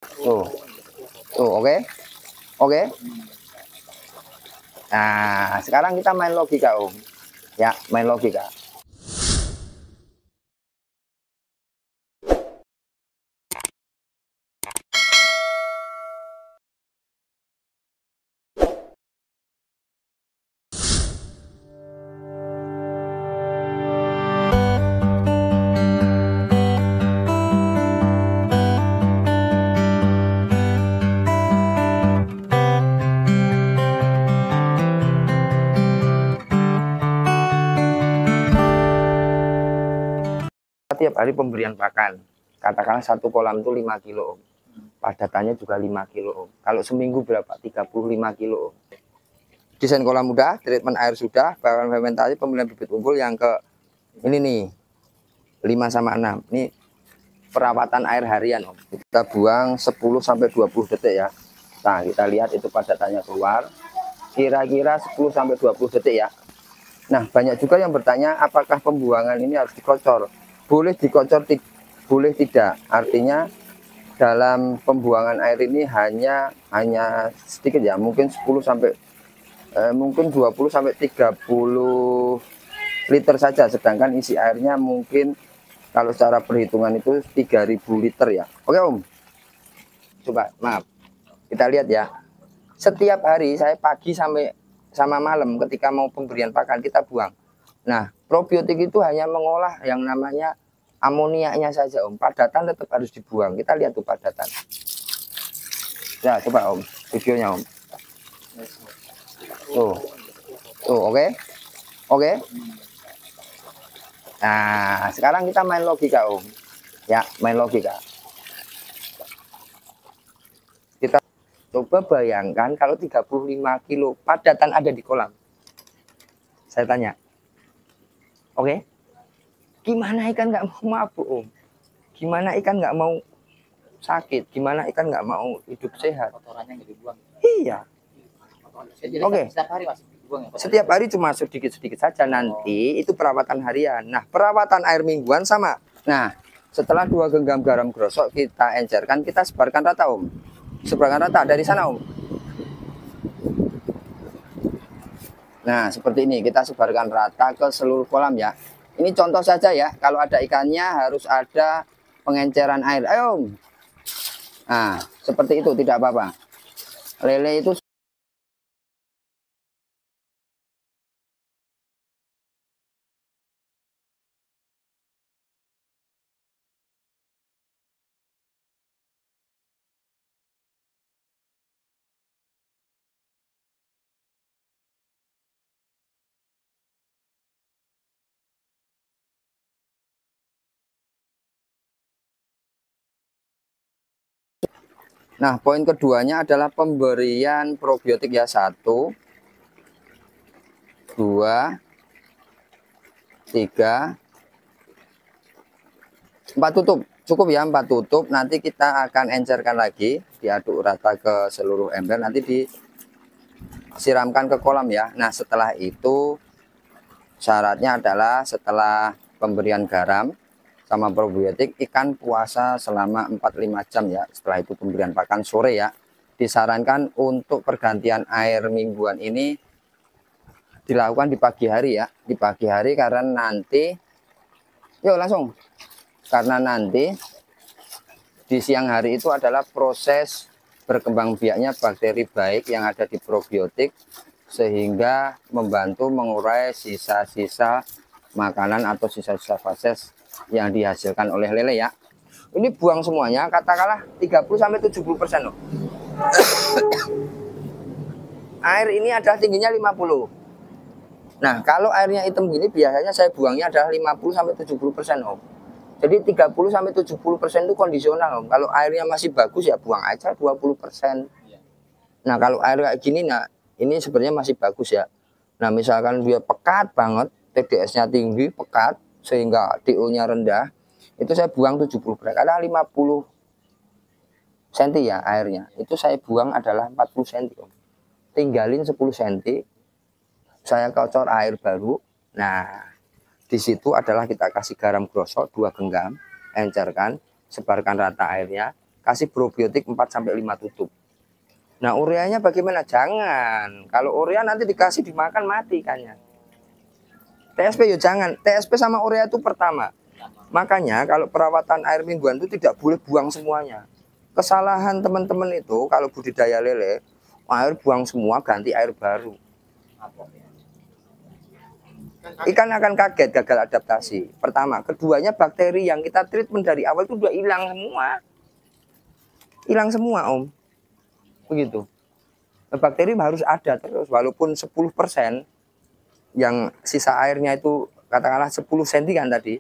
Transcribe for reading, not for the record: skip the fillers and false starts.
Tuh, tuh, oke, oke. Nah, sekarang kita main logika, Om. Ya, main logika. Tiap hari pemberian pakan, katakanlah satu kolam itu 5 kilo, Om. Padatannya juga 5 kilo, Om. Kalau seminggu berapa? 35 kilo, Om. Desain kolam udah, treatment air sudah, bahan fermentasi, pemilihan bibit unggul yang ke ini nih 5 sama 6. Ini perawatan air harian, Om. Kita buang 10 sampai 20 detik ya. Nah, kita lihat itu padatannya keluar. Kira-kira 10 sampai 20 detik ya. Nah, banyak juga yang bertanya apakah pembuangan ini harus dikocor. Boleh dikocor, boleh tidak. Artinya dalam pembuangan air ini hanya sedikit ya, mungkin 10 sampai mungkin 20 sampai 30 liter saja, sedangkan isi airnya mungkin kalau secara perhitungan itu 3000 liter ya. Oke, Om. Coba, maaf. Kita lihat ya. Setiap hari saya pagi sampai sama malam ketika mau pemberian pakan kita buang. Nah, probiotik itu hanya mengolah yang namanya amoniaknya saja, Om. Padatan tetap harus dibuang. Kita lihat tuh padatan. Ya, coba, Om. Videonya, Om. Tuh. Tuh, oke. Oke. Nah, sekarang kita main logika, Om. Ya, main logika. Kita coba bayangkan kalau 35 kilo padatan ada di kolam. Saya tanya. Oke. Gimana ikan nggak mau mabuk, Om? Gimana ikan nggak mau sakit? Gimana ikan nggak mau hidup sehat? Kotorannya nggak dibuang. Iya. Oke. Setiap hari masih dibuang ya? Setiap hari cuma sedikit-sedikit saja. Nanti itu perawatan harian. Nah, perawatan air mingguan sama. Nah, setelah 2 genggam garam grosok kita encerkan, kita sebarkan rata, Om. Sebarkan rata dari sana, Om. Nah, seperti ini kita sebarkan rata ke seluruh kolam ya. Ini contoh saja ya, kalau ada ikannya harus ada pengenceran air. Ayo. Nah, seperti itu tidak apa-apa. Lele itu nah, poin keduanya adalah pemberian probiotik ya. 1, 2, 3, 4 tutup. Cukup ya 4 tutup. Nanti kita akan encerkan lagi, diaduk rata ke seluruh ember, nanti disiramkan ke kolam ya. Nah, setelah itu syaratnya adalah setelah pemberian garam sama probiotik, ikan puasa selama 4-5 jam ya. Setelah itu pemberian pakan sore ya. Disarankan untuk pergantian air mingguan ini dilakukan di pagi hari ya. Di pagi hari karena nanti, yuk langsung. Karena nanti di siang hari itu adalah proses berkembang biaknya bakteri baik yang ada di probiotik, sehingga membantu mengurai sisa-sisa makanan atau sisa-sisa fases yang dihasilkan oleh lele ya. Ini buang semuanya, katakanlah 30-70% loh. Air ini adalah tingginya 50. Nah, kalau airnya hitam gini biasanya saya buangnya adalah 50-70%, Om. Jadi 30-70% itu kondisional, Om. Kalau airnya masih bagus ya buang aja 20%. Nah, kalau air kayak gini, nah ini sebenarnya masih bagus ya. Nah, misalkan dia pekat banget, TDS-nya tinggi, pekat, sehingga DO-nya rendah, itu saya buang 70%. Karena 50 cm ya airnya, itu saya buang adalah 40 cm. Tinggalin 10 cm, saya kocor air baru. Nah, di situ adalah kita kasih garam grosok 2 genggam, encerkan, sebarkan rata airnya. kasih probiotik 4-5 tutup. Nah, ureanya bagaimana? Jangan. Kalau urea nanti dikasih dimakan mati ikannya. TSP ya jangan. TSP sama urea itu pertama. Makanya kalau perawatan air mingguan itu tidak boleh buang semuanya. Kesalahan teman-teman itu kalau budidaya lele, air buang semua, ganti air baru. Ikan akan kaget, gagal adaptasi. Pertama, keduanya bakteri yang kita treatment dari awal itu udah hilang semua. Hilang semua, Om. Begitu. Nah, bakteri harus ada terus, walaupun 10% yang sisa airnya itu katakanlah 10 cm kan tadi.